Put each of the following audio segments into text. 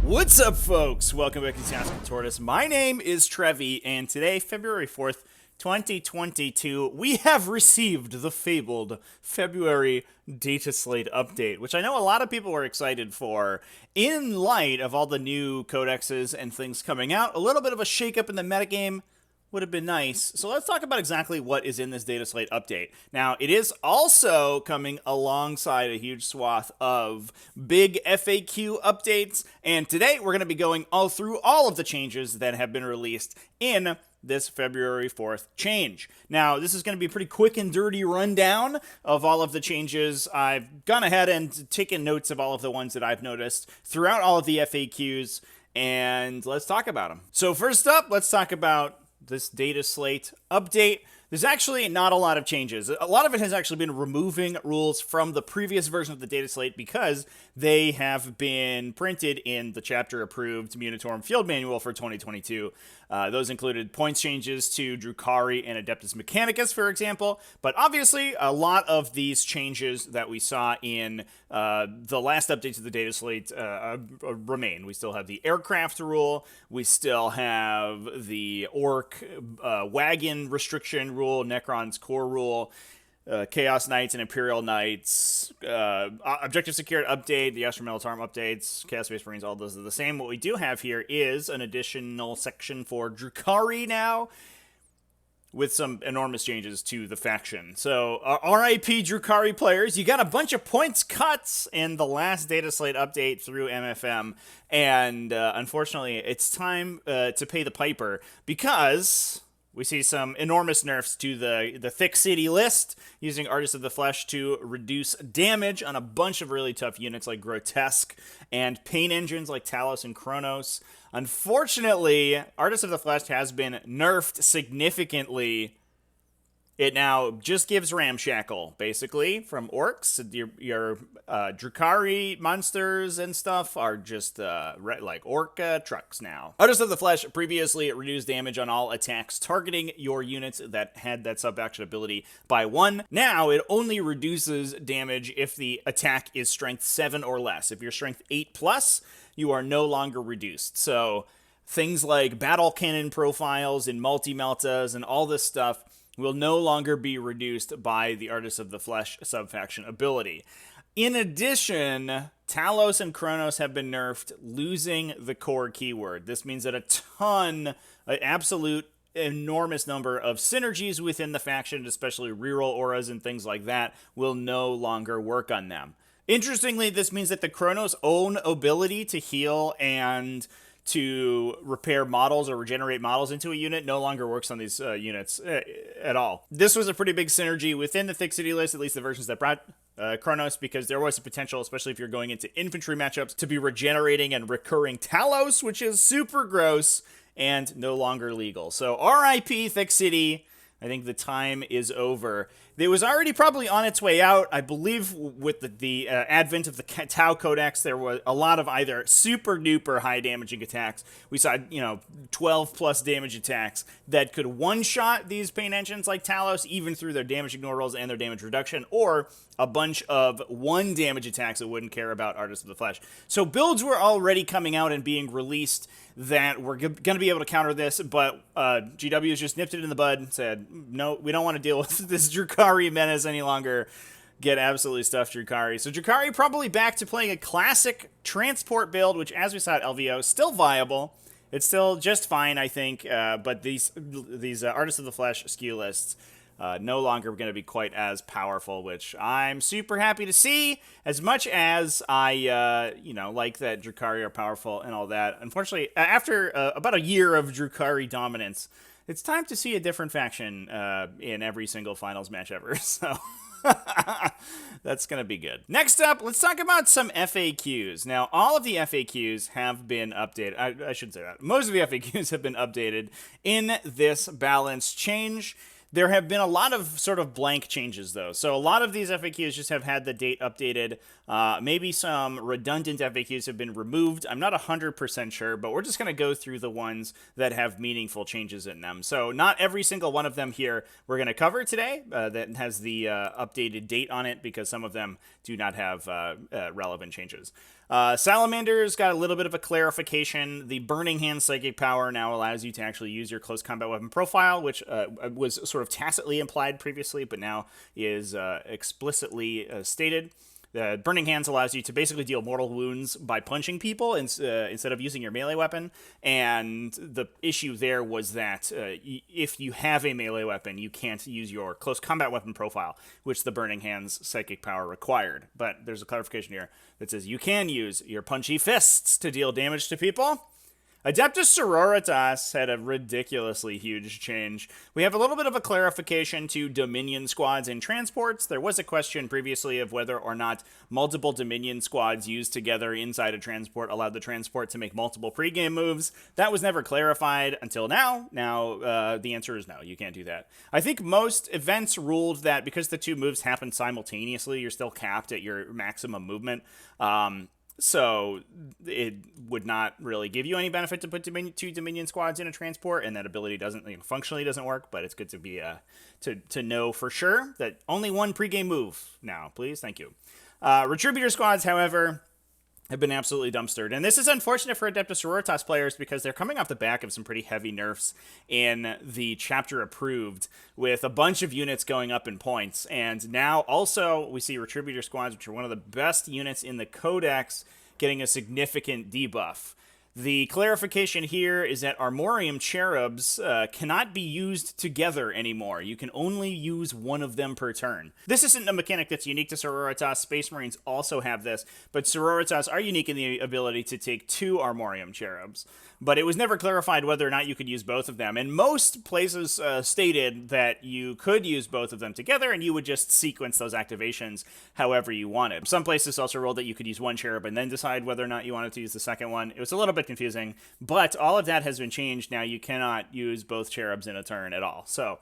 What's up, folks? Welcome back to TacticalTortoise. My name is Trevi, and today, February 4th, 2022, we have received the fabled February data slate update, which I know a lot of people were excited for. In light of all the new codexes and things coming out, a little bit of a shakeup in the metagame would have been nice. So let's talk about exactly what is in this data slate update. Now, it is also coming alongside a huge swath of big FAQ updates, and today we're going to be going all through all of the changes that have been released in this February 4th change. Now, this is going to be a pretty quick and dirty rundown of all of the changes. I've gone ahead and taken notes of all of the ones that I've noticed throughout all of the FAQs, and let's talk about them. So first up, let's talk about this data slate update. There's actually not a lot of changes. A lot of it has actually been removing rules from the previous version of the data slate because they have been printed in the chapter-approved Munitorum Field Manual for 2022. Those included points changes to Drukhari and Adeptus Mechanicus, for example. But obviously, a lot of these changes that we saw in the last update to the data slate remain. We still have the aircraft rule. We still have the orc wagon restriction rule, Necron's core rule, Chaos Knights and Imperial Knights, Objective Secured update, the Astro Militarum updates, Chaos Space Marines, all those are the same. What we do have here is an additional section for Drukhari now, with some enormous changes to the faction. So, RIP Drukhari players, you got a bunch of points cuts in the last data slate update through MFM, and unfortunately, it's time to pay the piper, because we see some enormous nerfs to the Thick City list, using Artists of the Flesh to reduce damage on a bunch of really tough units like Grotesque, and pain engines like Talos and Kronos. Unfortunately, Artists of the Flesh has been nerfed significantly. It now just gives Ramshackle, basically, from orcs. Your Drukhari monsters and stuff are just like orc trucks now. Artists of the Flesh previously reduced damage on all attacks targeting your units that had that sub-faction ability by 1. Now it only reduces damage if the attack is strength 7 or less. If you're strength 8+, you are no longer reduced. So things like battle cannon profiles and multi-meltas and all this stuff will no longer be reduced by the Artists of the Flesh subfaction ability. In addition, Talos and Kronos have been nerfed, losing the core keyword. This means that an absolute enormous number of synergies within the faction, especially reroll auras and things like that, will no longer work on them. Interestingly, this means that the Kronos' own ability to heal and to repair models or regenerate models into a unit no longer works on these units at all. This was a pretty big synergy within the Thick City list, at least the versions that brought Kronos, because there was a potential, especially if you're going into infantry matchups, to be regenerating and recurring Talos, which is super gross and no longer legal. So RIP Thick City. I think the time is over. It was already probably on its way out. I believe with the advent of the Tau Codex, there was a lot of either super duper high damaging attacks. We saw, 12 plus damage attacks that could one-shot these pain engines like Talos, even through their damage ignore rolls and their damage reduction, or a bunch of 1 damage attacks that wouldn't care about Artists of the Flesh. So builds were already coming out and being released that we're going to be able to counter this, but GW's just nipped it in the bud and said, no, we don't want to deal with this Drukhari menace any longer. Get absolutely stuffed Drukhari. So Drukhari probably back to playing a classic transport build, which, as we saw at LVO, still viable. It's still just fine, I think, but these Artists of the Flesh SKU lists no longer going to be quite as powerful, which I'm super happy to see. As much as I, like that Drukhari are powerful and all that. Unfortunately, after about a year of Drukhari dominance, it's time to see a different faction in every single finals match ever. So that's going to be good. Next up, let's talk about some FAQs. Now, all of the FAQs have been updated. I should say that. Most of the FAQs have been updated in this balance change. There have been a lot of sort of blank changes, though. So a lot of these FAQs just have had the date updated. Maybe some redundant FAQs have been removed. I'm not 100% sure, but we're just going to go through the ones that have meaningful changes in them. So not every single one of them here we're going to cover today that has the updated date on it, because some of them do not have relevant changes. Salamander's got a little bit of a clarification. The Burning Hand Psychic Power now allows you to actually use your close combat weapon profile, which was sort of tacitly implied previously, but now is explicitly stated. The Burning Hands allows you to basically deal mortal wounds by punching people instead of using your melee weapon. And the issue there was that if you have a melee weapon, you can't use your close combat weapon profile, which the Burning Hands Psychic Power required. But there's a clarification here that says you can use your punchy fists to deal damage to people. Adeptus Sororitas had a ridiculously huge change. We have a little bit of a clarification to Dominion squads and transports. There was a question previously of whether or not multiple Dominion squads used together inside a transport allowed the transport to make multiple pregame moves. That was never clarified until now. Now, the answer is no, you can't do that. I think most events ruled that because the two moves happen simultaneously, you're still capped at your maximum movement. So it would not really give you any benefit to put two Dominion squads in a transport, and that ability doesn't functionally doesn't work. But it's good to be to know for sure that only one pregame move now, please. Thank you. Retributor squads, however, have been absolutely dumpstered. And this is unfortunate for Adeptus Sororitas players because they're coming off the back of some pretty heavy nerfs in the chapter approved, with a bunch of units going up in points. And now also we see Retributor squads, which are one of the best units in the Codex, getting a significant debuff. The clarification here is that Armorium Cherubs cannot be used together anymore. You can only use one of them per turn. This isn't a mechanic that's unique to Sororitas. Space Marines also have this, but Sororitas are unique in the ability to take two Armorium Cherubs. But it was never clarified whether or not you could use both of them. And most places stated that you could use both of them together, and you would just sequence those activations however you wanted. Some places also ruled that you could use one cherub and then decide whether or not you wanted to use the second one. It was a little bit confusing, but all of that has been changed. Now you cannot use both cherubs in a turn at all. So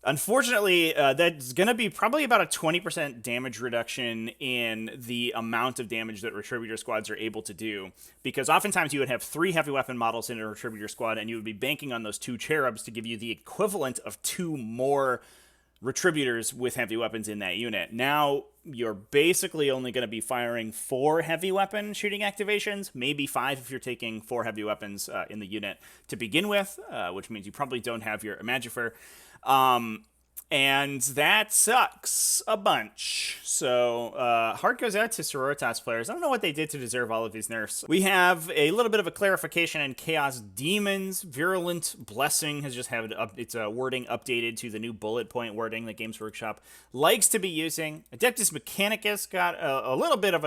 unfortunately, that's going to be probably about a 20% damage reduction in the amount of damage that Retributor squads are able to do, because oftentimes you would have 3 heavy weapon models in a Retributor squad, and you would be banking on those 2 cherubs to give you the equivalent of 2 more Retributors with heavy weapons in that unit. Now you're basically only going to be firing 4 heavy weapon shooting activations, maybe 5 if you're taking 4 heavy weapons in the unit to begin with, which means you probably don't have your Imagifer. And that sucks a bunch. So, heart goes out to Sororitas players. I don't know what they did to deserve all of these nerfs. We have a little bit of a clarification in Chaos Demons. Virulent Blessing has just had its wording updated to the new bullet point wording that Games Workshop likes to be using. Adeptus Mechanicus got a little bit of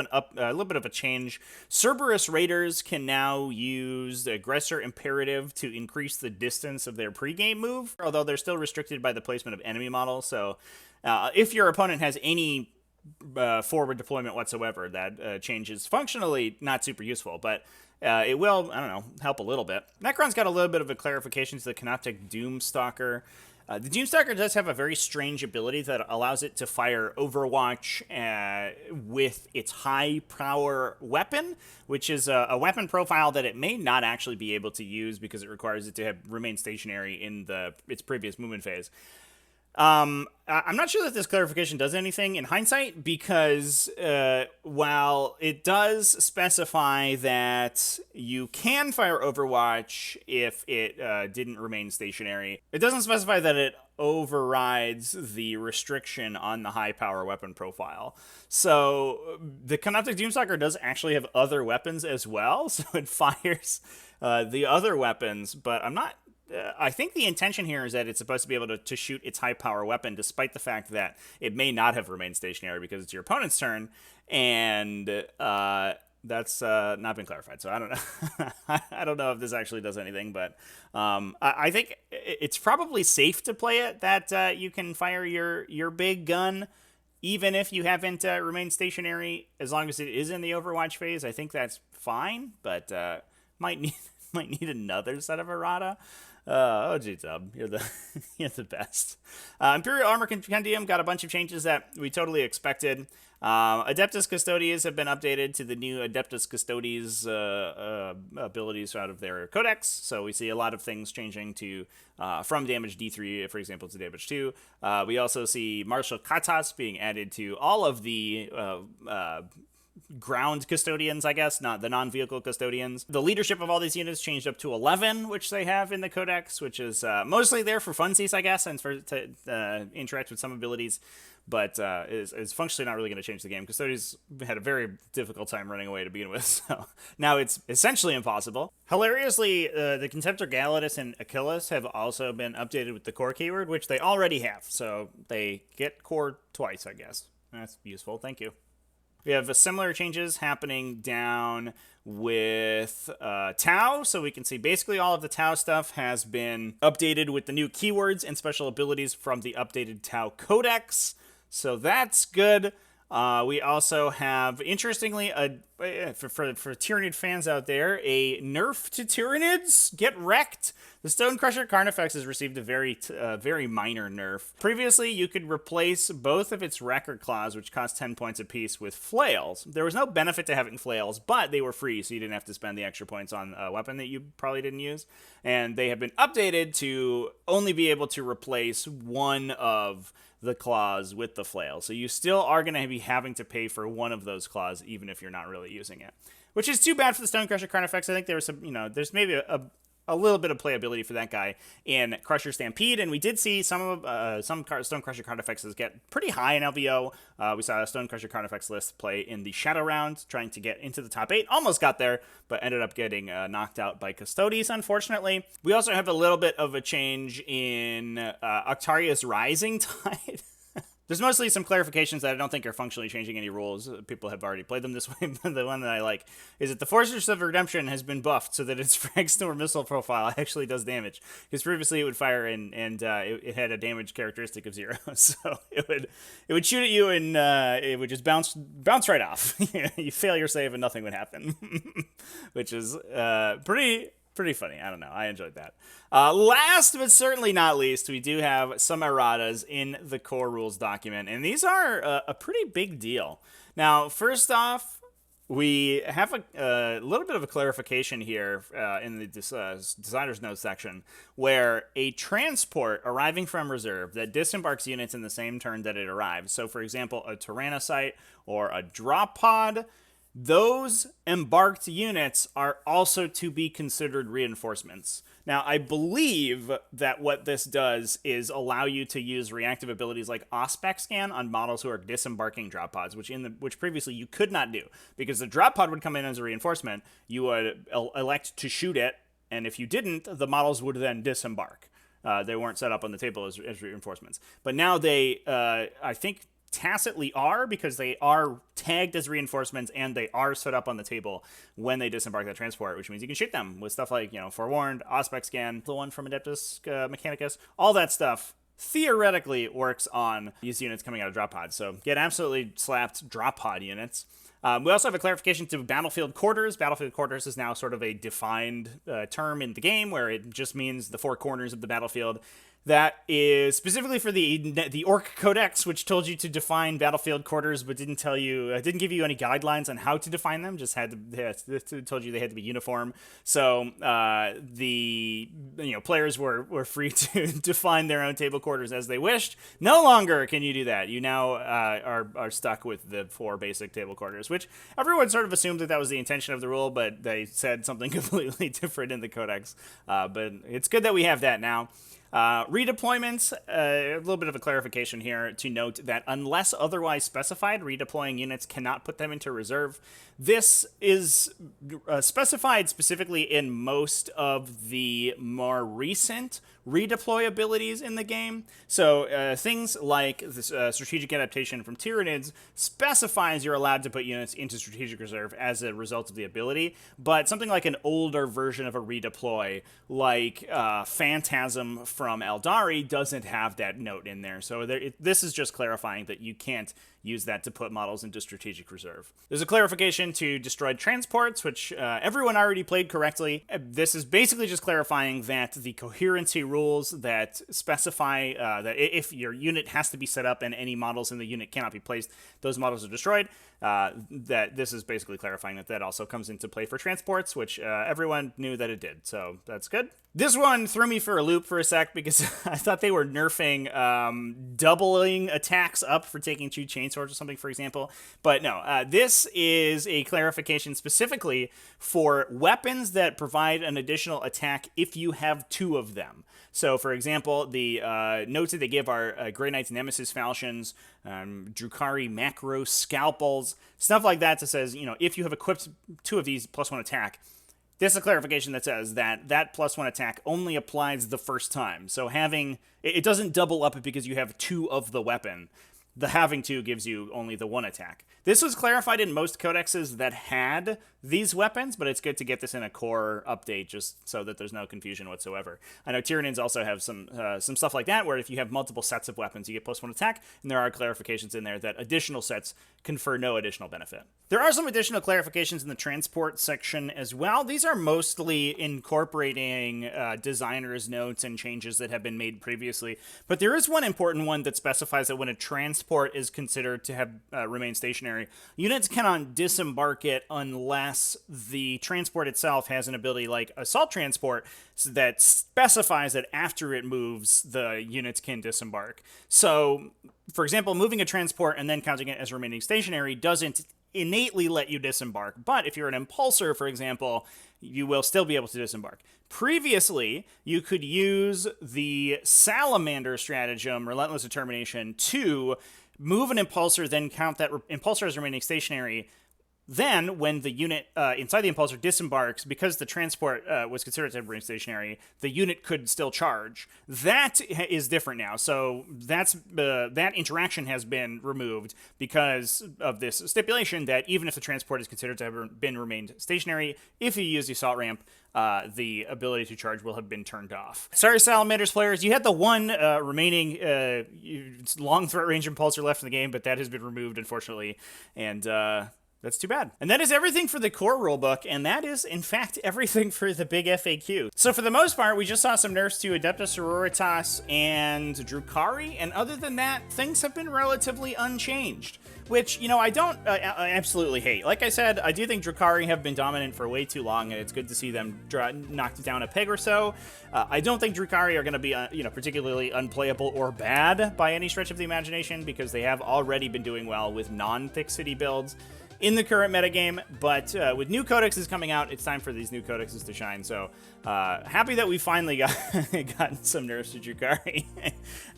a change. Cerberus Raiders can now use the Aggressor Imperative to increase the distance of their pregame move, although they're still restricted by the placement of enemy model. So if your opponent has any forward deployment whatsoever, that change is functionally not super useful, but it will, I don't know, help a little bit. Necron's got a little bit of a clarification to the Canoptic Doomstalker. The Doomstalker does have a very strange ability that allows it to fire Overwatch with its high power weapon, which is a weapon profile that it may not actually be able to use because it requires it to remain stationary in its previous movement phase. I'm not sure that this clarification does anything in hindsight, because while it does specify that you can fire Overwatch if it didn't remain stationary, it doesn't specify that it overrides the restriction on the high power weapon profile. So the Canoptic Doomstalker does actually have other weapons as well, so it fires the other weapons, but I think the intention here is that it's supposed to be able to shoot its high-power weapon, despite the fact that it may not have remained stationary because it's your opponent's turn, and that's not been clarified. So I don't know. I don't know if this actually does anything, but I think it's probably safe to play it that you can fire your big gun even if you haven't remained stationary, as long as it is in the Overwatch phase. I think that's fine, but might need another set of errata. Oh, G-Dub, you're the you're the best. Imperial Armor Compendium got a bunch of changes that we totally expected. Adeptus Custodes have been updated to the new Adeptus Custodes abilities out of their codex, so we see a lot of things changing to from damage D3, for example, to damage 2. We also see Martial Katas being added to all of the ground custodians, I guess, not the non-vehicle custodians. The leadership of all these units changed up to 11, which they have in the codex, which is mostly there for funsies, I guess, and for to interact with some abilities, but is functionally not really going to change the game. Custodians had a very difficult time running away to begin with, so now it's essentially impossible. Hilariously, the Contemptor Galidus and Achilles have also been updated with the core keyword, which they already have, so they get core twice, I guess. That's useful, thank you. We have similar changes happening down with Tau, so we can see basically all of the Tau stuff has been updated with the new keywords and special abilities from the updated Tau Codex, so that's good. We also have, interestingly, for Tyranid fans out there, a nerf to Tyranids. Get wrecked! The Stonecrusher Carnifex has received a very minor nerf. Previously, you could replace both of its Wrecker Claws, which cost 10 points apiece, with flails. There was no benefit to having flails, but they were free, so you didn't have to spend the extra points on a weapon that you probably didn't use. And they have been updated to only be able to replace one of the claws with the flail. So you still are going to be having to pay for one of those claws, even if you're not really using it. Which is too bad for the Stonecrusher Carnifex. I think there was some, there's maybe a little bit of playability for that guy in Crusher Stampede, and we did see some Stonecrusher Carnifexes get pretty high in LVO. We saw a Stonecrusher Carnifex list play in the Shadow Round, trying to get into the top 8. Almost got there, but ended up getting knocked out by Custodes, unfortunately. We also have a little bit of a change in Octaria's Rising Tide. There's mostly some clarifications that I don't think are functionally changing any rules. People have already played them this way, but the one that I like is that the Fortress of Redemption has been buffed so that its Fragstorm missile profile actually does damage. Because previously it would fire and it had a damage characteristic of 0, so it would shoot at you and it would just bounce right off. You fail your save and nothing would happen, which is pretty funny. I don't know. I enjoyed that. Last but certainly not least, we do have some erratas in the core rules document, and these are a pretty big deal. Now, first off, we have a little bit of a clarification here in the designer's notes section, where a transport arriving from reserve that disembarks units in the same turn that it arrives, so for example, a Tyrannocyte or a drop pod, those embarked units are also to be considered reinforcements. Now, I believe that what this does is allow you to use reactive abilities like Auspex Scan on models who are disembarking drop pods, which previously you could not do, because the drop pod would come in as a reinforcement, you would elect to shoot it, and if you didn't, the models would then disembark. They weren't set up on the table as reinforcements. But now they, I think, tacitly are, because they are tagged as reinforcements and they are set up on the table when they disembark that transport, which means you can shoot them with stuff like, Forewarned, Auspex Scan, the one from Adeptus Mechanicus, all that stuff theoretically works on these units coming out of drop pods. So get absolutely slapped drop pod units. We also have a clarification to Battlefield Quarters. Battlefield Quarters is now sort of a defined term in the game, where it just means the 4 corners of the battlefield. That is specifically for the Orc Codex, which told you to define battlefield quarters, but didn't give you any guidelines on how to define them. Just told you they had to be uniform. So the players were free to define their own table quarters as they wished. No longer can you do that. You now are stuck with the 4 basic table quarters, which everyone sort of assumed that was the intention of the rule, but they said something completely different in the Codex. But it's good that we have that now. Redeployments, a little bit of a clarification here to note that unless otherwise specified, redeploying units cannot put them into reserve. This is specified specifically in most of the more recent redeploy abilities in the game. So things like this strategic adaptation from Tyranids specifies you're allowed to put units into strategic reserve as a result of the ability, but something like an older version of a redeploy, like Phantasm from Eldari, doesn't have that note in there. So this is just clarifying that you can't use that to put models into strategic reserve. There's a clarification to destroyed transports, which everyone already played correctly. This is basically just clarifying that the coherency rules that specify that if your unit has to be set up and any models in the unit cannot be placed, those models are destroyed. That this is basically clarifying that that also comes into play for transports, which everyone knew that it did, so that's good. This one threw me for a loop for a sec because I thought they were nerfing doubling attacks up for taking 2 chainswords or something, for example. But no, this is a clarification specifically for weapons that provide an additional attack if you have 2 of them. So, for example, the notes that they give are Grey Knight's Nemesis Falchions, Drukhari Macro Scalpels, stuff like that that says, if you have equipped 2 of these +1 attack, this is a clarification that says that that +1 attack only applies the first time. So it doesn't double up because you have 2 of the weapon. The having 2 gives you only the 1 attack. This was clarified in most codexes that had these weapons, but it's good to get this in a core update just so that there's no confusion whatsoever. I know Tyranids also have some stuff like that, where if you have multiple sets of weapons, you get +1 attack, and there are clarifications in there that additional sets confer no additional benefit. There are some additional clarifications in the transport section as well. These are mostly incorporating designers' notes and changes that have been made previously, but there is one important one that specifies that when a transport is considered to have remained stationary, units cannot disembark it unless the transport itself has an ability like Assault Transport that specifies that after it moves, the units can disembark. So, for example, moving a transport and then counting it as remaining stationary doesn't innately let you disembark. But if you're an impulsor, for example, you will still be able to disembark. Previously, you could use the Salamander stratagem, Relentless Determination, to move an impulsor, then count that impulsor as remaining stationary. Then, when the unit inside the impulsor disembarks, because the transport was considered to remain stationary, the unit could still charge. That is different now. So that interaction has been removed because of this stipulation that even if the transport is considered to have been remained stationary, if you use the assault ramp, the ability to charge will have been turned off. Sorry, Salamanders players, you had the one remaining long threat range impulsor left in the game, but that has been removed, unfortunately, and that's too bad. And that is everything for the core rulebook, and that is, in fact, everything for the big FAQ. So for the most part, we just saw some nerfs to Adeptus Sororitas and Drukhari, and other than that, things have been relatively unchanged. Which, I I absolutely hate. Like I said, I do think Drukhari have been dominant for way too long, and it's good to see them knocked down a peg or so. I don't think Drukhari are going to be, particularly unplayable or bad by any stretch of the imagination, because they have already been doing well with non-thick city builds in the current metagame, but with new codexes coming out, it's time for these new codexes to shine, so happy that we finally gotten some nerfs to Drukhari,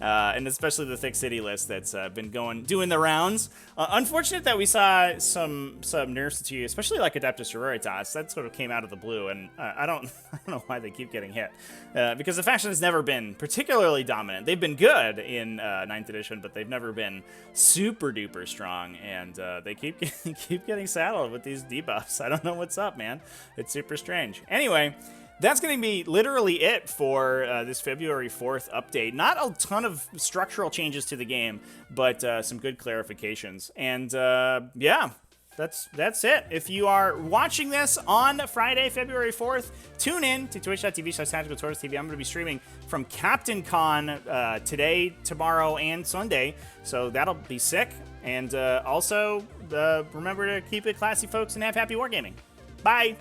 and especially the thick city list that's been doing the rounds. Unfortunate that we saw some nerfs to, especially like Adeptus Sororitas. That sort of came out of the blue, and I don't know why they keep getting hit, because the faction has never been particularly dominant. They've been good in 9th edition, but they've never been super duper strong, and they keep getting saddled with these debuffs. I don't know what's up, man. It's super strange. Anyway, that's going to be literally it for this February 4th update. Not a ton of structural changes to the game, but some good clarifications. And yeah, that's it. If you are watching this on Friday, February 4th, tune in to twitch.tv/TacticalTortoise. I'm going to be streaming from Captain Con today, tomorrow, and Sunday, so that'll be sick. And also, remember to keep it classy, folks, and have happy wargaming. Bye!